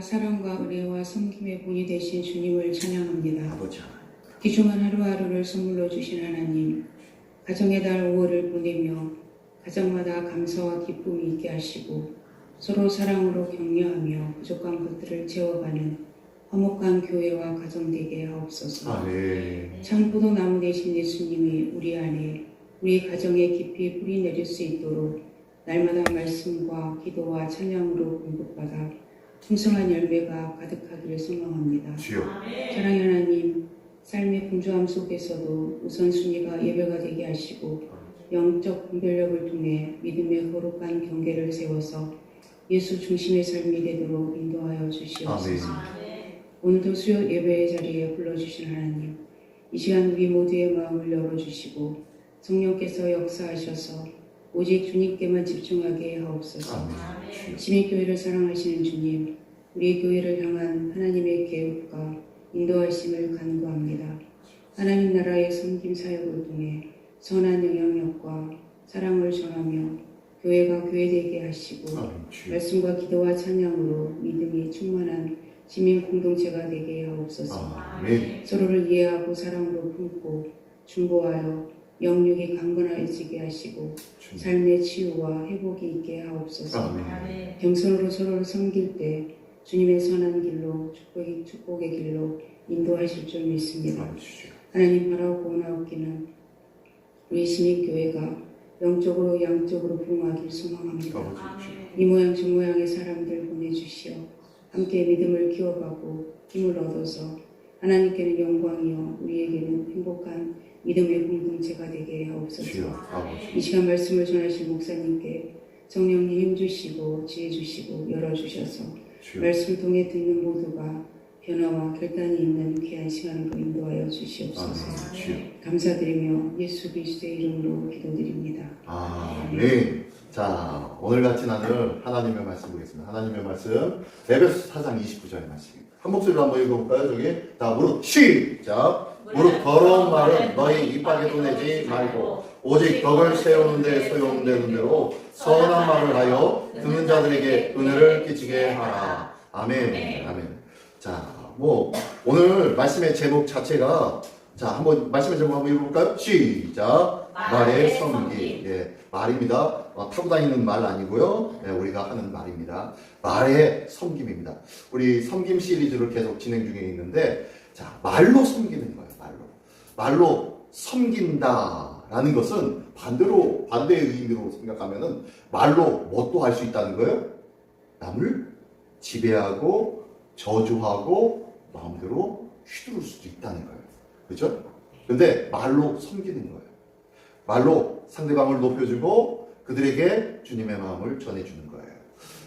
사랑과 은혜와 섬김의 본이 되신 주님을 찬양합니다. 아버지 하나님, 귀중한 하루하루를 선물로 주신 하나님, 가정의 달 5월을 보내며 가정마다 감사와 기쁨이 있게 하시고 서로 사랑으로 격려하며 부족한 것들을 채워가는 화목한 교회와 가정 되게 하옵소서. 아멘. 참 포도나무 되신 예수님이 우리 안에 우리 가정에 깊이 뿌리 내릴 수 있도록 날마다 말씀과 기도와 찬양으로 공급받아 풍성한 열매가 가득하기를 소망합니다. 주여, 사랑의 하나님, 삶의 분주함 속에서도 우선순위가 예배가 되게 하시고 영적 분별력을 통해 믿음의 거룩한 경계를 세워서 예수 중심의 삶이 되도록 인도하여 주시옵소서. 오늘도 수요 예배의 자리에 불러주신 하나님, 이 시간 우리 모두의 마음을 열어주시고 성령께서 역사하셔서 오직 주님께만 집중하게 하옵소서. 아멘. 시민교회를 사랑하시는 주님, 우리 교회를 향한 하나님의 계획과 인도하심을 간구합니다. 하나님 나라의 섬김 사역을 통해 선한 영향력과 사랑을 전하며 교회가 교회되게 하시고 아멘. 주여, 말씀과 기도와 찬양으로 믿음이 충만한 시민 공동체가 되게 하옵소서. 아멘. 서로를 이해하고 사랑으로 품고 중보하여 영육이 강건해지게 하시고 주님, 삶의 치유와 회복이 있게 하옵소서. 아멘. 겸손으로 서로를 섬길 때 주님의 선한 길로 축복의 길로 인도하실 줄 믿습니다. 아버지 주여, 하나님 바라고 원하옵기는 우리 시민교회가 영적으로 양적으로 부흥하길 소망합니다. 아버지 주여, 이 모양 저 모양의 사람들 보내주시어 함께 믿음을 키워가고 힘을 얻어서 하나님께는 영광이요 우리에게는 행복한 믿음의 공동체가 되게 하옵소서. 주여, 아버지, 이 시간 말씀을 전하실 목사님께 성령님 힘주시고 지혜주시고 열어주셔서 주여, 말씀을 통해 듣는 모두가 변화와 결단이 있는 귀한 시간으로 인도하여 주시옵소서. 아멘. 주여, 감사드리며 예수 그리스도의 이름으로 기도드립니다. 아멘. 자, 오늘 같이 나눌 하나님의 말씀 보겠습니다. 하나님의 말씀, 에베소 4장 29절의 말씀입니다. 한 목소리로 한번 읽어볼까요? 저기. 자, 무릎 시작. 무릎 더러운 말은 너희 입 밖에도 내지 말고 오직 덕을 세우는 데 소용되는 대로 선한 말을 하여 듣는 자들에게 은혜를 끼치게 하라. 아멘. 아멘. 자, 오늘 말씀의 제목 자체가, 자, 한번 말씀의 제목 한번 읽어볼까요? 시작. 말의 섬기. 예, 말입니다. 타고 다니는 말 아니고요. 예, 우리가 하는 말입니다. 말의 섬김입니다. 우리 섬김 시리즈를 계속 진행 중에 있는데, 자, 말로 섬기는 거예요. 말로 섬긴다라는 것은 반대의 의미로 생각하면은 말로 뭣도 할 수 있다는 거예요? 남을 지배하고 저주하고 마음대로 휘두를 수도 있다는 거예요. 그렇죠? 근데 말로 섬기는 거예요. 말로 상대방을 높여주고 그들에게 주님의 마음을 전해주는 거예요.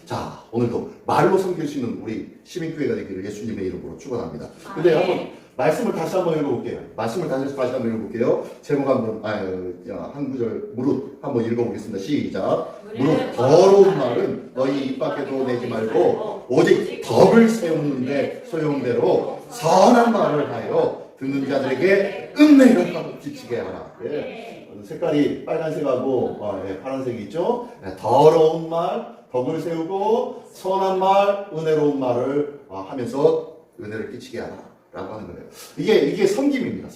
자, 오늘도 말로 섬길 수 있는 우리 시민교회가 되기를 예수님의 이름으로 축원합니다. 근데 한번 말씀을 다시 한번 읽어볼게요. 말씀을 다시 한번 읽어볼게요. 제목 한 구절 무릇 한번 읽어보겠습니다. 시작. 무릇 더러운 말은 너희 입 밖에도 내지 말고 오직 덕을 세우는데 소용대로 선한 말을 하여 듣는 자들에게 은혜를 끼치게 하라. 예. 색깔이 빨간색하고 파란색이 있죠. 더러운 말, 덕을 세우고 선한 말, 은혜로운 말을 하면서 은혜를 끼치게 하라 라고 하는 거예요. 이게 섬김입니다.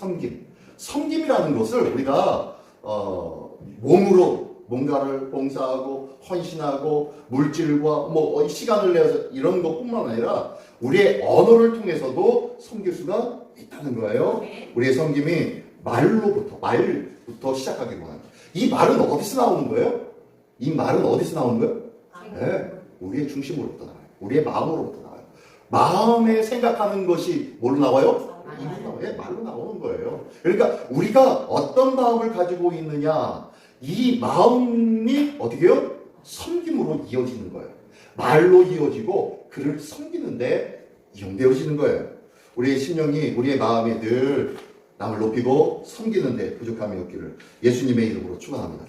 섬김이라는 것을 우리가 몸으로 뭔가를 봉사하고 헌신하고 물질과 시간을 내서 이런 것뿐만 아니라 우리의 언어를 통해서도 섬길 수가 있다는 거예요. 우리의 섬김이 말부터 시작하기로 합니다. 이 말은 어디서 나오는 거예요? 이 말은 어디서 나오는 거예요? 네, 우리의 중심으로부터 나와요. 우리의 마음으로부터 나와요. 마음에 생각하는 것이 뭘로 나와요? 말로 나오는 거예요. 그러니까 우리가 어떤 마음을 가지고 있느냐, 이 마음이 어떻게 해요? 섬김으로 이어지는 거예요. 말로 이어지고 그를 섬기는데 이용되어지는 거예요. 우리의 심령이, 우리의 마음이 늘 남을 높이고 섬기는데 부족함이 없기를 예수님의 이름으로 축원합니다.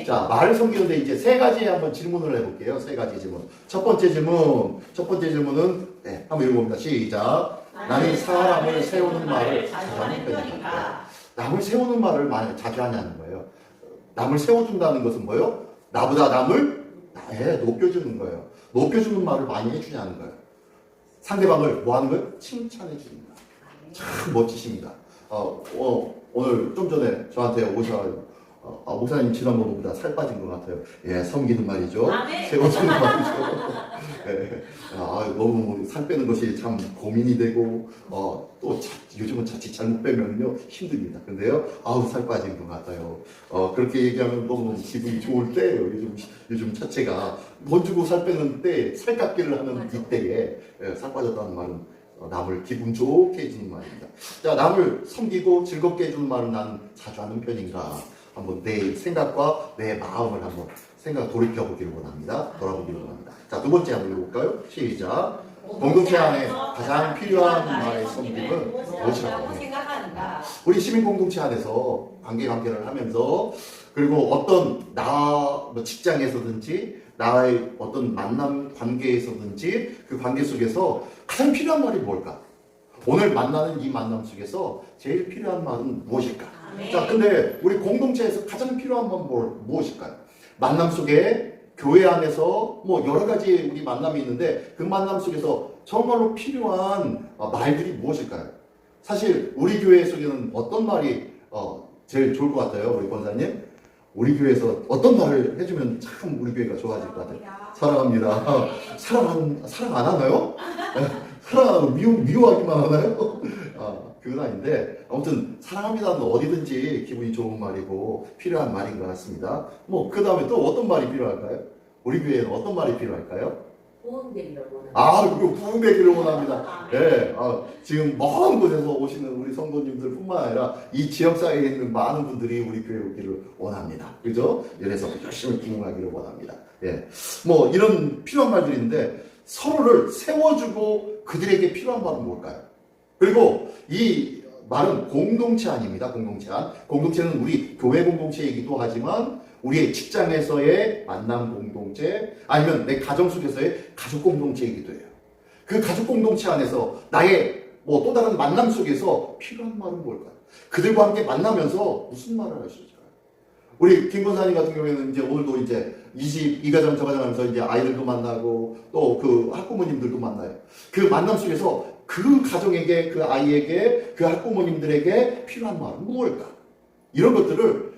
자, 말을 섬기는데 이제 세 가지 한번 질문을 해볼게요. 세 가지 질문. 첫 번째 질문은 한번 읽어봅니다. 시작. 나는 사람을 세우는 말을 자주 하는 편입니다. 남을 세우는 말을 많이 자주 하냐는 거예요. 남을 세워준다는 것은 뭐예요? 나보다 남을 높여주는 거예요. 높여주는 말을 많이 해주냐는 거예요. 상대방을 뭐 하는 거예요? 칭찬해 줍니다. 참 멋지십니다. 오늘 좀 전에 저한테 오셔가지고 목사님 지난번보다 살 빠진 것 같아요. 예, 섬기는 말이죠. 세워주는 말이죠. 예, 너무 살 빼는 것이 참 고민이 되고 요즘은 자칫 잘못 빼면요 힘듭니다. 근데요, 살 빠진 것 같아요. 그렇게 얘기하면 너무 기분이 좋을 때예요. 요즘 자체가 돈 주고 살 빼는 때 살깎기를 하는 이때에 살 빠졌다는 말은 남을 기분 좋게 해주는 말입니다. 자, 남을 섬기고 즐겁게 해주는 말은 난 자주 하는 편인가? 한번 내 생각과 내 마음을 한번 돌이켜보기를 원합니다. 돌아보기를 원합니다. 자, 두 번째 한번 해볼까요? 시작. 공동체 안에 가장 필요한 말의 성품은 무엇이라고 생각하는가? 우리 시민 공동체 안에서 관계를 하면서 그리고 어떤 직장에서든지 나의 어떤 만남 관계에서든지 그 관계 속에서 가장 필요한 말이 뭘까? 오늘 만나는 이 만남 속에서 제일 필요한 말은 무엇일까? 자, 근데 우리 공동체에서 가장 필요한 건 무엇일까요? 만남 속에 교회 안에서 여러 가지 우리 만남이 있는데 그 만남 속에서 정말로 필요한 말들이 무엇일까요? 사실 우리 교회 속에는 어떤 말이 제일 좋을 것 같아요, 우리 권사님? 우리 교회에서 어떤 말을 해주면 참 우리 교회가 좋아질 것 같아요. 사랑합니다. 사랑 안 하나요? 사랑 안 하고 미워하기만 하나요? 그건 아닌데 아무튼 사랑합니다는 어디든지 기분이 좋은 말이고 필요한 말인 것 같습니다. 그 다음에 또 어떤 말이 필요할까요? 우리 교회에는 어떤 말이 필요할까요? 부흥되기를 원합니다. 그리고 부흥되기를 원합니다. 네, 지금 먼 곳에서 오시는 우리 성도님들뿐만 아니라 이 지역사회에 있는 많은 분들이 우리 교회에 오기를 원합니다. 그죠? 그래서 열심히 부흥하기를 원합니다. 예, 이런 필요한 말들이 있는데 서로를 세워주고 그들에게 필요한 말은 뭘까요? 그리고 이 말은 공동체 안입니다. 공동체 안. 공동체는 우리 교회 공동체이기도 하지만 우리의 직장에서의 만남 공동체 아니면 내 가정 속에서의 가족 공동체이기도 해요. 그 가족 공동체 안에서 나의 또 다른 만남 속에서 필요한 말은 뭘까요? 그들과 함께 만나면서 무슨 말을 할 수 있을까요? 우리 김 권사님 같은 경우에는 이제 오늘도 이제 이 가정 저 가정 하면서 이제 아이들도 만나고 또 그 학부모님들도 만나요. 그 만남 속에서 그 가정에게, 그 아이에게, 그 학부모님들에게 필요한 말은 무엇일까? 이런 것들을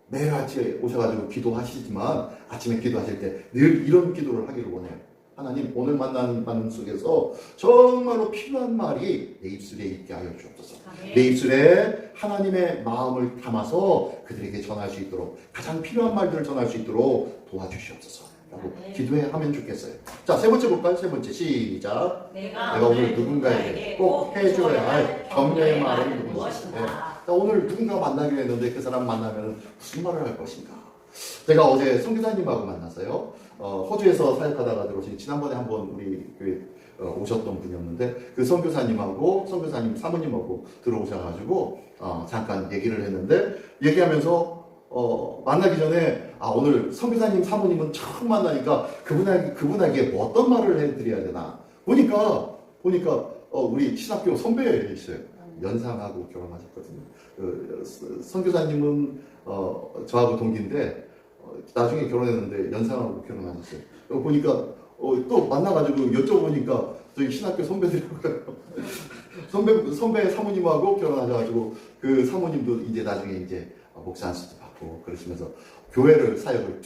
매일 아침에 오셔가지고 기도하시지만 아침에 기도하실 때 늘 이런 기도를 하기를 원해요. 하나님, 오늘 만나는 만남 속에서 정말로 필요한 말이 내 입술에 있게 하여 주옵소서. 내 입술에 하나님의 마음을 담아서 그들에게 전할 수 있도록 가장 필요한 말들을 전할 수 있도록 도와주시옵소서. 라고 기도하면 좋겠어요. 자, 세 번째 볼까요? 세 번째 시작. 내가 오늘 누군가에게 꼭 해줘야 할 격려의 말은 무엇인가? 자, 오늘 누군가 만나기로 했는데 그 사람 만나면 무슨 말을 할 것인가? 제가 어제 선교사님하고 만났어요. 호주에서 사역하다가 들어오신 지난번에 한번 우리 교회 오셨던 분이었는데 그 선교사님하고 선교사님 사모님하고 들어오셔가지고 잠깐 얘기를 했는데 얘기하면서 만나기 전에 오늘 선교사님 사모님은 처음 만나니까 그분에게 어떤 말을 해드려야 되나 보니까 우리 신학교 선배이셔요. 연상하고 결혼하셨거든요. 선교사님은 저하고 동기인데 나중에 결혼했는데 연상하고 결혼하셨어요. 보니까 또 만나가지고 여쭤보니까 저희 신학교 선배들이고요. 선배 사모님하고 결혼하셔가지고 그 사모님도 이제 나중에 이제 목사 안수도 받고 그러시면서 두 교회를 사역을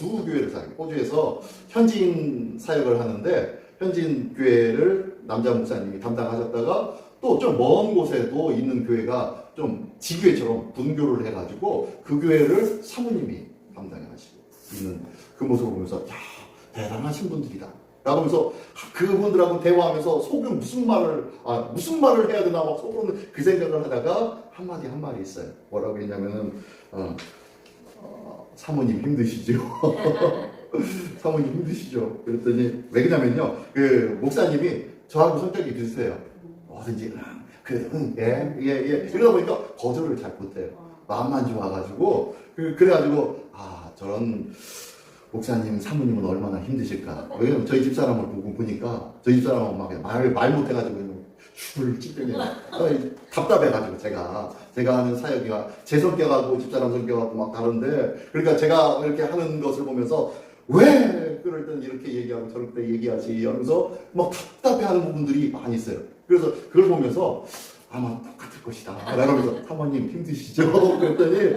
호주에서 현지인 사역을 하는데 현지인 교회를 남자 목사님이 담당하셨다가 또 좀 먼 곳에도 있는 교회가 좀 지교회처럼 분교를 해가지고 그 교회를 사모님이 담당하시고 있는 그 모습을 보면서 야, 대단하신 분들이다 라고 하면서 그분들하고 대화하면서 속으로 무슨 말을 해야 되나 막 속으로는 그 생각을 하다가 한마디 있어요. 뭐라고 했냐면은 사모님 힘드시죠? 사모님 힘드시죠? 그랬더니 왜 그러냐면요, 그 목사님이 저하고 성격이 비슷해요. 뭐든지 그래도 예 그러다 보니까 거절을 잘 못해요. 마음만 좋아가지고 그래가지고 저런 목사님 사모님은 얼마나 힘드실까. 왜냐면 저희 집사람을 보니까 저희 집사람은 막 말 못해가지고 죽을 찌르게 답답해가지고 제가 하는 사역이가 제 성격하고 집사람 성격하고 막 다른데 그러니까 제가 이렇게 하는 것을 보면서 왜 그럴 땐 이렇게 얘기하고 저럴 때 얘기하지 하면서 막 답답해하는 부분들이 많이 있어요. 그래서 그걸 보면서 아마 똑같을 것이다 라면서 사모님 힘드시죠? 그랬더니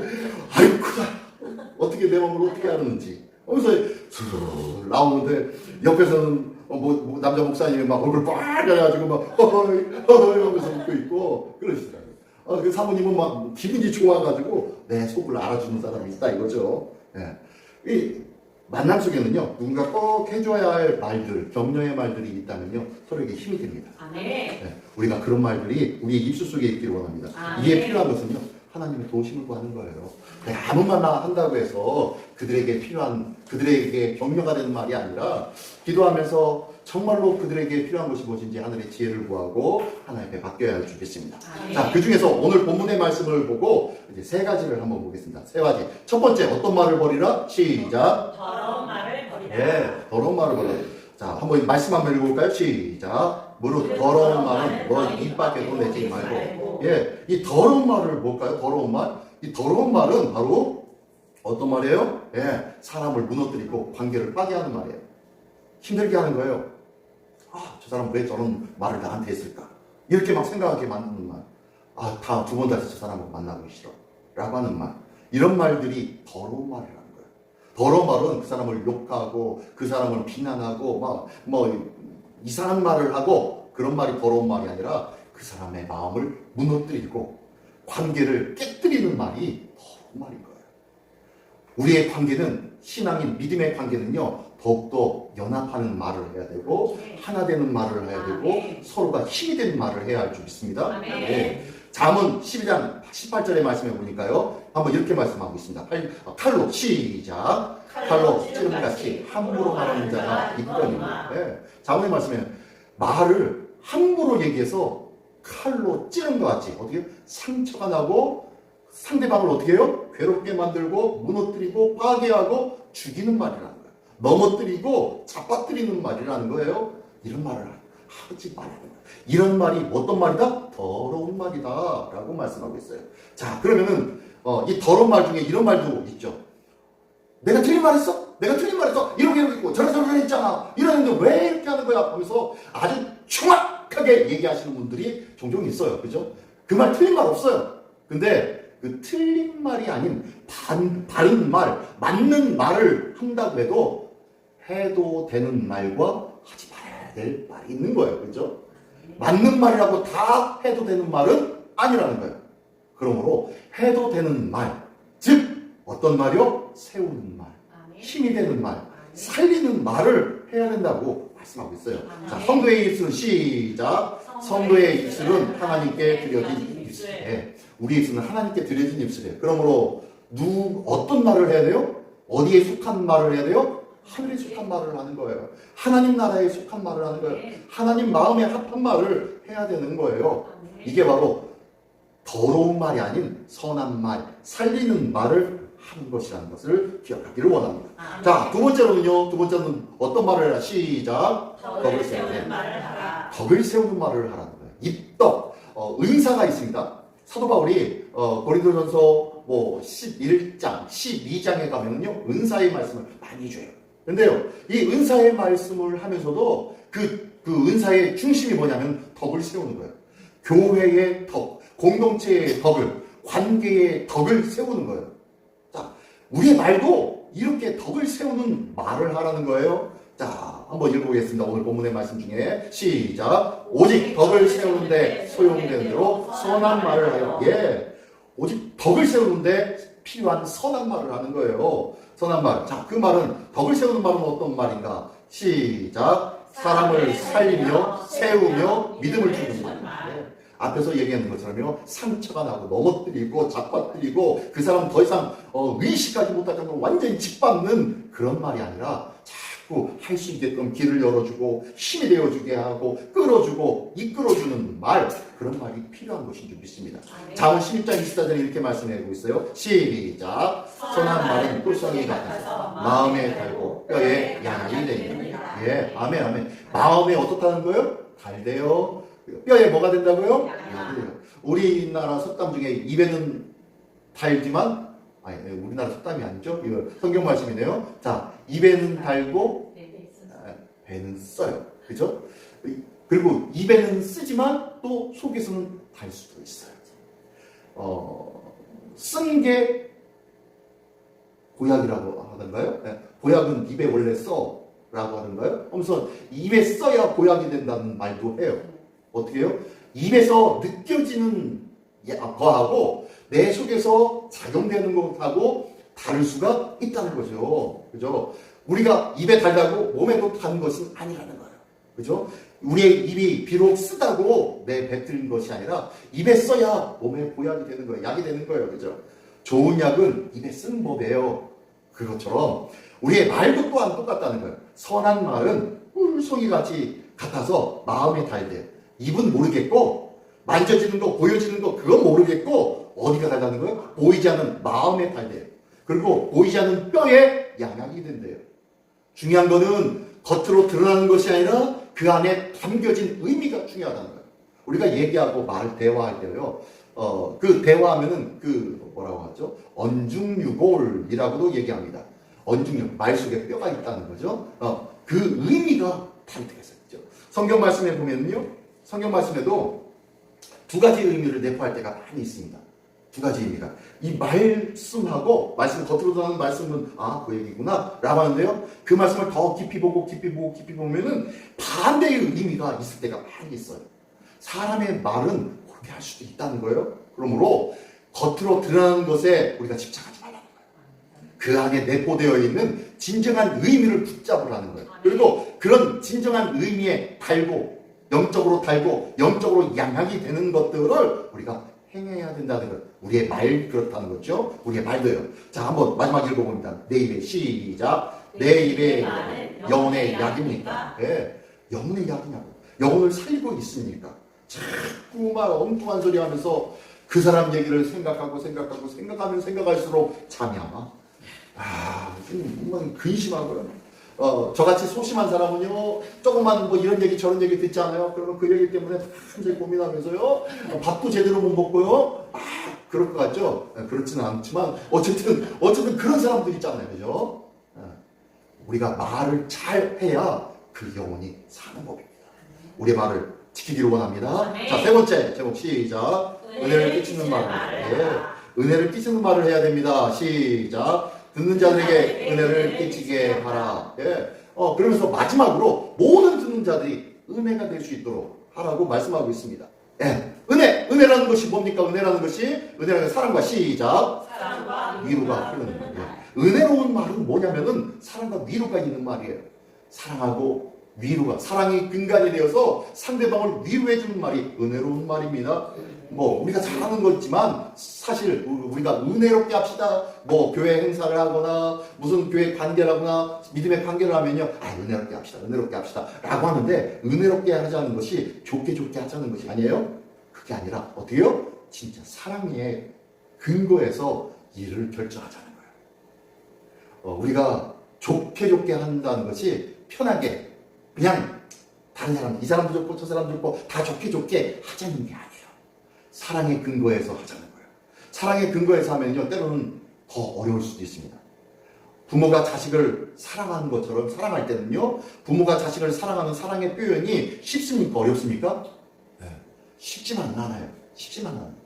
아이고 어떻게 내 마음을 어떻게 하는지 하면서 슬슬 나오는데 옆에서는 뭐 남자 목사님이 막 얼굴 빨개가지고 막 허허이 하면서 웃고 있고 그러시더라고요. 그 사모님은 막 기분이 좋아가지고 내 속을 알아주는 사람이 있다 이거죠. 예. 이 만남 속에는요 누군가 꼭 해줘야 할 말들, 격려의 말들이 있다면요 서로에게 힘이 됩니다. 네. 예. 우리가 그런 말들이 우리의 입술 속에 있기를 원합니다. 이게 필요한 것은요 하나님의 도우심을 구하는 거예요. 아무 말나 한다고 해서 그들에게 필요한, 그들에게 격려가 되는 말이 아니라 기도하면서 정말로 그들에게 필요한 것이 무엇인지 하늘의 지혜를 구하고 하나님께 맡겨야 할 주겠습니다. 자, 그 중에서 오늘 본문의 말씀을 보고 이제 세 가지를 한번 보겠습니다. 세 가지. 첫 번째, 어떤 말을 버리라? 시작. 더러운 말을 버리라. 예, 더러운 말을 버리라. 자, 한번 말씀 한번 읽어볼까요? 시작. 무릇 더러운 말은 너 입 밖에도 내지 말고. 예, 이 더러운 말을 뭘까요? 더러운 말? 이 더러운 말은 바로 어떤 말이에요? 예, 사람을 무너뜨리고 관계를 파괴하는 말이에요. 힘들게 하는 거예요. 아, 저 사람 왜 저런 말을 나한테 했을까? 이렇게 막 생각하게 만드는 말. 아, 다 두 번 다시 저 사람을 만나기 싫어. 라고 하는 말. 이런 말들이 더러운 말이라는 거예요. 더러운 말은 그 사람을 욕하고 그 사람을 비난하고 막 이상한 말을 하고 그런 말이 더러운 말이 아니라 그 사람의 마음을 무너뜨리고 관계를 깨뜨리는 말이 더러운 말인 거예요. 우리의 관계는 신앙인 믿음의 관계는요 더욱더 연합하는 말을 해야 되고 하나 되는 말을 해야 되고 서로가 힘이 되는 말을 해야 할 줄 믿습니다. 네. 잠언 12장 18절의 말씀에 보니까요 한번 이렇게 말씀하고 있습니다. 칼로 시작. 칼로 찌름같이 함부로 말하는 자가 있거니와. 네. 잠언의 말씀에 말을 함부로 얘기해서 칼로 찌른 것 같이 어떻게 상처가 나고 상대방을 어떻게 해요? 괴롭게 만들고 무너뜨리고 파괴하고 죽이는 말이라는 거예요. 넘어뜨리고 잡아뜨리는 말이라는 거예요. 이런 말을 하지 말라는 거예요. 이런 말이 어떤 말이다? 더러운 말이다 라고 말씀하고 있어요. 자, 그러면은 이 더러운 말 중에 이런 말도 있죠. 내가 틀린 말 했어? 내가 틀린 말 했어? 이렇게 했고 저렇게 했잖아. 이러는데 왜 이렇게 하는 거야? 하면서 아주 정확하게 얘기하시는 분들이 종종 있어요. 그죠? 그 말 틀린 말 없어요. 근데 그 틀린 말이 아닌 바른 말, 맞는 말을 한다고 해도 되는 말과 하지 말아야 될 말이 있는 거예요. 그죠? 맞는 말이라고 다 해도 되는 말은 아니라는 거예요. 그러므로 해도 되는 말, 즉 어떤 말이요? 세우는 말, 힘이 되는 말, 살리는 말을 해야 된다고 말씀하고 있어요. 자, 성도의 입술은 시작. 성도의 입술은 하나님께 드려진 입술. 네. 우리 입술은 하나님께 드려진 입술이에요. 그러므로 어떤 말을 해야 돼요? 어디에 속한 말을 해야 돼요? 하늘에 속한 말을 하는 거예요. 하나님 나라에 속한 말을 하는 거예요. 하나님 마음에 합한 말을 해야 되는 거예요. 이게 바로 더러운 말이 아닌 선한 말, 살리는 말을 하는 것이라는 것을 기억하기를 원합니다. 자, 두 번째로는요. 두 번째는 어떤 말을 해라? 시작. 덕을 세우는 말을 하라. 덕을 세우는 말을 하라는 거예요. 입덕, 은사가 있습니다. 사도 바울이 고린도전서 11장, 12장에 가면요 은사의 말씀을 많이 줘요. 근데요, 이 은사의 말씀을 하면서도 그 은사의 중심이 뭐냐면 덕을 세우는 거예요. 교회의 덕, 공동체의 덕을, 관계의 덕을 세우는 거예요. 자, 우리의 말도 이렇게 덕을 세우는 말을 하라는 거예요. 자, 한번 읽어보겠습니다. 오늘 본문의 말씀 중에 시작. 오직 덕을 세우는데 소용되는 대로 선한 말을 하여. 예, 오직 덕을 세우는데 필요한 선한 말을 하는 거예요. 선한 말. 자, 그 말은 덕을 세우는 말은 어떤 말인가? 시작. 사람을 살리며 세우며 믿음을 주는 말. 예. 앞에서 얘기하는 것처럼요 상처가 나고 넘어뜨리고 잡아뜨리고 그 사람 더 이상 의식하지 못할 정도로 완전히 짓밟는 그런 말이 아니라 자꾸 할 수 있게끔 길을 열어주고 힘이 되어주게 하고 끌어주고 이끌어주는 말, 그런 말이 필요한 것인 줄 믿습니다. 잠언 12장 24절에 이렇게 말씀하고 있어요. 시작. 선한 말은 꿀성이 같아서 마음에 달고 뼈에 양이 되는. 예, 아멘 아멘. 마음에 어떻다는 거예요? 달대요. 뼈에 뭐가 된다고요? 양이 돼요. 우리나라 속담 중에 입에는 달지만 아니, 우리나라 속담이 아니죠? 이거 성경 말씀이네요. 자, 입에는 달고 배는 써요. 그죠? 그리고 입에는 쓰지만 또 속에서는 달 수도 있어요. 쓴 게 보약이라고 하던가요? 네. 보약은 입에 원래 써 라고 하던가요? 하면서 입에 써야 보약이 된다는 말도 해요. 어떻게 해요? 입에서 느껴지는 거하고 내 속에서 작용되는 것하고 다를 수가 있다는 거죠. 그죠? 우리가 입에 달다고 몸에도 단 것은 아니라는 거예요. 그죠? 우리의 입이 비록 쓰다고 내 뱉은 것이 아니라 입에 써야 몸에 보약이 되는 거예요. 약이 되는 거예요. 그죠? 좋은 약은 입에 쓰는 법이에요. 그것처럼 우리의 말도 또한 똑같다는 거예요. 선한 말은 꿀송이같이 같아서 마음에 달대요. 입은 모르겠고 만져지는 거 보여지는 거 그건 모르겠고 어디가 달다는 거예요? 보이지 않는 마음에 달대요. 그리고 보이지 않는 뼈에 양약이 된대요. 중요한 거는 겉으로 드러나는 것이 아니라 그 안에 담겨진 의미가 중요하다는 거예요. 우리가 얘기하고 대화할 때요. 그 대화하면은 뭐라고 하죠? 언중유골이라고도 얘기합니다. 언중유, 말 속에 뼈가 있다는 거죠. 그 의미가 다르겠어요. 그죠? 성경 말씀에 보면요. 성경 말씀에도 두 가지 의미를 내포할 때가 많이 있습니다. 두 가지 의미가. 이 말씀하고, 겉으로 드러나는 말씀은, 그 얘기구나, 라고 하는데요. 그 말씀을 더 깊이 보면은 반대의 의미가 있을 때가 많이 있어요. 사람의 말은 그렇게 할 수도 있다는 거예요. 그러므로, 겉으로 드러나는 것에 우리가 집착하지 말라는 거예요. 그 안에 내포되어 있는 진정한 의미를 붙잡으라는 거예요. 그리고 그런 진정한 의미에 영적으로 양향이 되는 것들을 우리가 행해야 된다는 거예요. 우리의 말 그렇다는 거죠. 우리의 말도요. 자, 한번 마지막 읽어봅니다. 내 입에 시작. 내 입에 영혼의 약입니까? 네. 영혼의 약이냐고. 영혼을 살리고 있습니까? 자꾸만 엉뚱한 소리 하면서 그 사람 얘기를 생각하면 생각할수록 잠이 안 와. 정말 근심하고요. 저같이 소심한 사람은요, 조금만 이런 얘기 저런 얘기 듣잖아요. 그러면 그 얘기 때문에 한참 고민하면서요, 밥도 제대로 못 먹고요, 그럴 것 같죠? 그렇지는 않지만, 어쨌든 그런 사람들 있잖아요. 그죠? 우리가 말을 잘 해야 그 영혼이 사는 법입니다. 우리의 말을 지키기를 원합니다. 자, 세 번째 제목 시작. 은혜를 끼치는 말을. 네. 은혜를 끼치는 말을 해야 됩니다. 시작. 듣는 자들에게 은혜를 끼치게 하라. 예. 그러면서 마지막으로 모든 듣는 자들이 은혜가 될 수 있도록 하라고 말씀하고 있습니다. 예. 은혜라는 것이 뭡니까? 은혜라는 건 사랑과 시작. 사랑과 위로가 흐르는 거예요. 은혜로운 말은 뭐냐면은 사랑과 위로가 있는 말이에요. 사랑하고 위로가, 사랑이 근간이 되어서 상대방을 위로해주는 말이 은혜로운 말입니다. 우리가 잘하는 거지만 사실 우리가 은혜롭게 합시다. 교회 행사를 하거나 무슨 교회 관계를 하거나 믿음의 관계를 하면요, 은혜롭게 합시다 라고 하는데, 은혜롭게 하자는 것이 좋게 하자는 것이 아니에요. 그게 아니라 어떻게요? 진짜 사랑의 근거에서 일을 결정하자는 거예요. 우리가 좋게 한다는 것이 편하게 그냥 다른 사람, 이 사람도 좋고 저 사람도 좋고 다 좋게 하자는 게 아니에요. 사랑의 근거에서 하자는 거예요. 사랑의 근거에서 하면요, 때로는 더 어려울 수도 있습니다. 부모가 자식을 사랑하는 것처럼 살아갈 때는요, 부모가 자식을 사랑하는 사랑의 표현이 쉽습니까? 어렵습니까? 네. 쉽지만 않아요.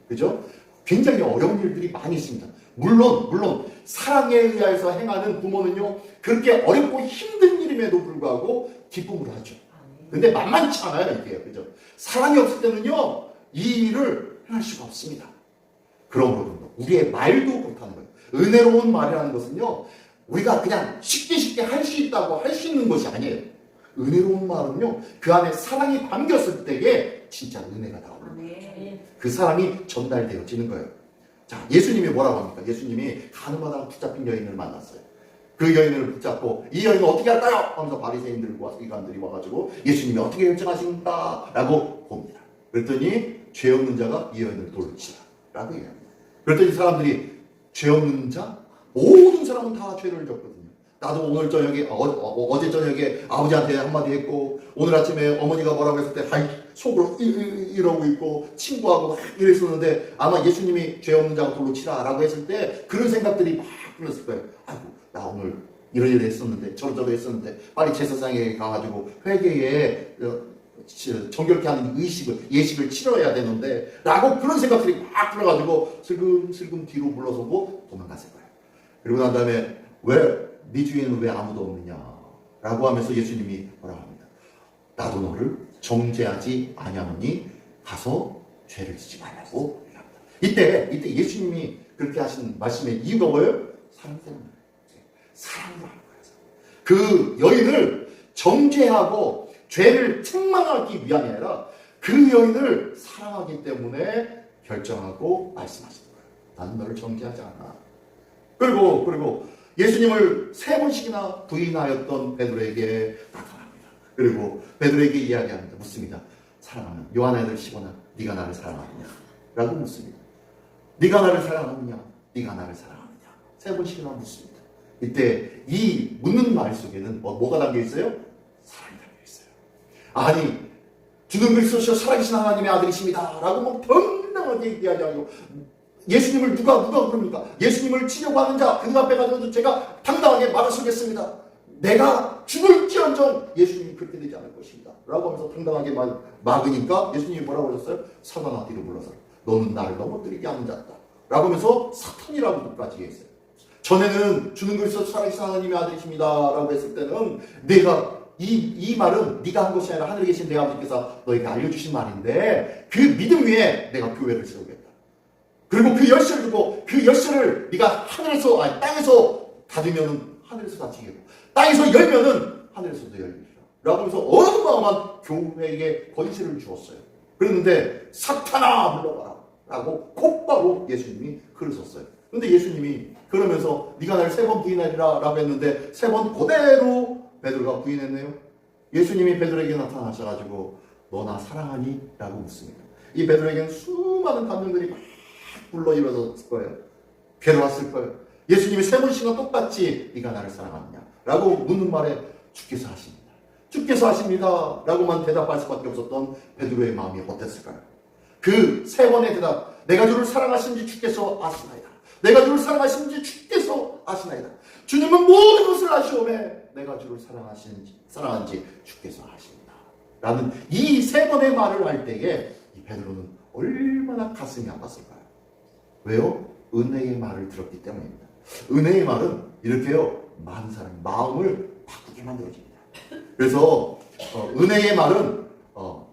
그죠? 굉장히 어려운 일들이 많이 있습니다. 물론 사랑에 의해서 행하는 부모는요, 그렇게 어렵고 힘든 일임에도 불구하고 기쁨을 하죠. 근데 만만치 않아요, 이게. 그죠? 사랑이 없을 때는요, 이 일을 행할 수가 없습니다. 그러므로 우리의 말도 그렇다는 거예요. 은혜로운 말이라는 것은요, 우리가 그냥 쉽게 할 수 있다고 할 수 있는 것이 아니에요. 은혜로운 말은요, 그 안에 사랑이 담겼을 때에 진짜 은혜가 나오는 거예요. 그 사랑이 전달되어지는 거예요. 자, 예수님이 뭐라고 합니까? 예수님이 가늠하다가 붙잡힌 여인을 만났어요. 그 여인을 붙잡고, 이 여인은 어떻게 할까요? 하면서 바리새인들과 서기관들이 와가지고 예수님이 어떻게 결정하십니까? 라고 봅니다. 그랬더니 죄 없는 자가 이 여인을 돌로 치라 라고 얘기합니다. 그랬더니 사람들이 죄 없는 자? 모든 사람은 다 죄를 졌거든요. 나도 오늘 저녁에 어제 저녁에 아버지한테 한마디 했고, 오늘 아침에 어머니가 뭐라고 했을 때 속으로 이러고 있고 친구하고 막 이랬었는데 아마 예수님이 죄 없는 자가 돌로 치라라고 했을 때 그런 생각들이 막 들었을 거예요. 아이고 나 오늘 이런 했었는데 저런 했었는데 빨리 제사장에 가가지고 회개에 정결케 하는 예식을 치러야 되는데 라고 그런 생각들이 막 들어가지고 슬금슬금 뒤로 물러서고 도망갔을 거예요. 그리고 난 다음에 왜 네 주위에는 왜 아무도 없느냐 라고 하면서 예수님이 뭐라고 합니다. 나도 너를 정죄하지 아니하노니 가서 죄를 짓지 말라고 합니다. 이때 예수님이 그렇게 하신 말씀의 이유가 뭐예요? 사랑 때문에. 사랑으로 하는 거예요. 그 여인을 정죄하고 죄를 책망하기 위함이 아니라 그 여인을 사랑하기 때문에 결정하고 말씀하시는 거예요. 나는 너를 정죄하지 않아. 그리고 예수님을 3번씩이나 부인하였던 베드로에게 나타납니다. 그리고 베드로에게 이야기합니다. 묻습니다. 사랑하는 요한의 아들 시몬아, 네가 나를 사랑하느냐? 라고 묻습니다. 네가 나를 사랑하느냐? 네가 나를 사랑하느냐? 3번씩이나 묻습니다. 이때 이 묻는 말 속에는 뭐가 담겨 있어요? 사랑이 담겨 있어요. 아니 주는 그리스도시여 살아계신 하나님의 아들이십니다 라고 뭐 당당하게 이야기하고 예수님을 누가 그럽니까? 예수님을 치려고 하는 자 그 앞에 가서도 제가 당당하게 막아서겠습니다. 내가 죽을지언정 예수님이 그렇게 되지 않을 것입니다 라고 하면서 당당하게 막으니까 예수님이 뭐라고 하셨어요? 사단아 뒤로 물러서 너는 나를 넘어뜨리게 하는 자다 라고 하면서 사탄이라고까지 했어요. 전에는 주는 그리스도 살아계신 하나님의 아들이십니다 라고 했을 때는 내가 이 말은 네가 한 것이 아니라 하늘에 계신 내 아버지께서 너에게 알려주신 말인데 그 믿음 위에 내가 교회를 세우겠다. 그리고 그 열쇠를 두고 그 열쇠를 네가 땅에서 닫으면 하늘에서 닫히겠고 땅에서 열면은 하늘에서도 열리리라 라고 하면서 어마어마한 교회에게 권세를 주었어요. 그랬는데 사탄아 물러가라 라고 곧바로 예수님이 그러셨어요. 그런데 예수님이 그러면서 네가 나를 3번 부인하리라 라고 했는데 3번 그대로 베드로가 부인했네요. 예수님이 베드로에게 나타나셔가지고 너 나 사랑하니? 라고 묻습니다. 이 베드로에게는 수많은 감정들이 막 불러 일어났을 거예요. 괴로웠을 거예요. 예수님이 3번씩이나 똑같이 네가 나를 사랑하느냐? 라고 묻는 말에 주께서 하십니다. 주께서 하십니다. 라고만 대답할 수밖에 없었던 베드로의 마음이 어땠을까요? 그 3번의 대답 내가 주를 사랑하시는지 주께서 아시나이다. 내가 주를 사랑하시는지 주께서 아시나이다. 주님은 모든 것을 아시오매 내가 주를 사랑하는지 주께서 아십니다. 라는 이 3번의 말을 할 때에 이 베드로는 얼마나 가슴이 아팠을까요? 왜요? 은혜의 말을 들었기 때문입니다. 은혜의 말은 이렇게요 많은 사람의 마음을 바꾸게 만들어집니다. 그래서 은혜의 말은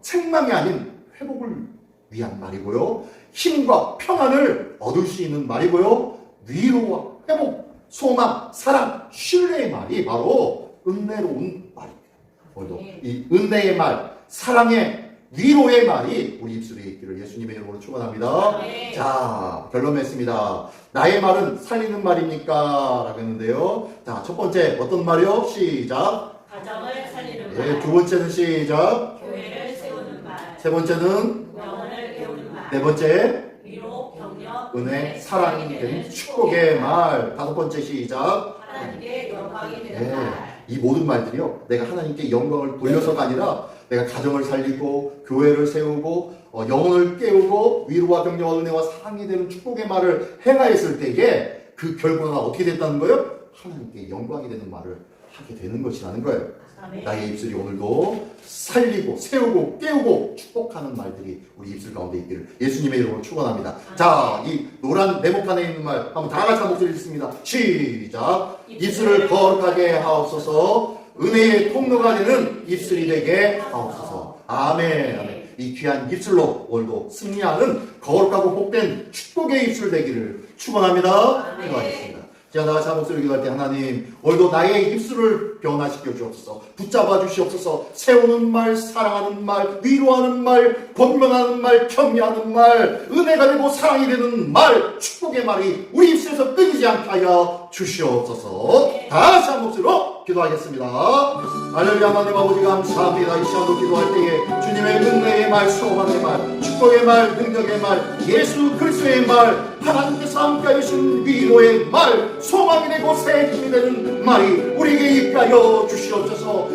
책망이 아닌 회복을 위한 말이고요. 힘과 평안을 얻을 수 있는 말이고요. 위로와 회복, 소망, 사랑, 신뢰의 말이 바로 은혜로운 말입니다. 오늘도 이 은혜의 말, 사랑의 위로의 말이 우리 입술에 있기를 예수님의 이름으로 축원합니다. 자, 결론 맺습니다. 나의 말은 살리는 말입니까? 라고 했는데요. 자, 첫 번째 어떤 말이요? 시작. 가정을 살리는 네, 말. 두 번째는 시작. 교회를 세우는 말. 세 번째는 영혼을 깨우는 말. 네 번째 위로, 격려, 은혜, 사랑이 되는 축복의 말. 다섯 번째 시작. 하나님께 영광이 되는 네, 말. 이 모든 말들이요 내가 하나님께 영광을 돌려서가 아니라 내가 가정을 살리고 교회를 세우고 영혼을 깨우고 위로와 격려와 은혜와 사랑이 되는 축복의 말을 행하였을 때에 그 결과가 어떻게 됐다는 거예요? 하나님께 영광이 되는 말을 하게 되는 것이라는 거예요. 아멘. 나의 입술이 오늘도 살리고 세우고 깨우고 축복하는 말들이 우리 입술 가운데 있기를 예수님의 이름으로 축원합니다. 자, 이 노란 네모칸에 있는 말 한번 다 같이 한 목소리 읽습니다. 시작. 입술을 거룩하게 하옵소서. 은혜의 통로가 되는 입술이 되게 하옵소서. 아멘. 아멘. 이 귀한 입술로 오늘도 승리하는 거룩하고 복된 축복의 입술 되기를 축원합니다. 기도하겠습니다. 자, 나 같이 한 목소리 기도할 때 하나님 오늘도 나의 입술을 변화시켜 주옵소서. 붙잡아 주시옵소서. 세우는 말, 사랑하는 말, 위로하는 말, 권면하는 말, 격려하는 말, 은혜가 되고 사랑이 되는 말, 축복의 말이 우리 입술에서 끊이지 않게 하여 주시옵소서. 다 같이 한 목소리로 기도하겠습니다. 할렐루야. 하나님 아버지 감사합니다. 이 시간도 기도할 때에 주님의 은혜의 말, 소망의 말, 축복의 말, 능력의 말, 예수 그리스도의 말, 하나님께서 함께하여 주신 위로의 말, 소망이 되고 새 힘이 되는 말이 우리에게 입하여 주시옵소서.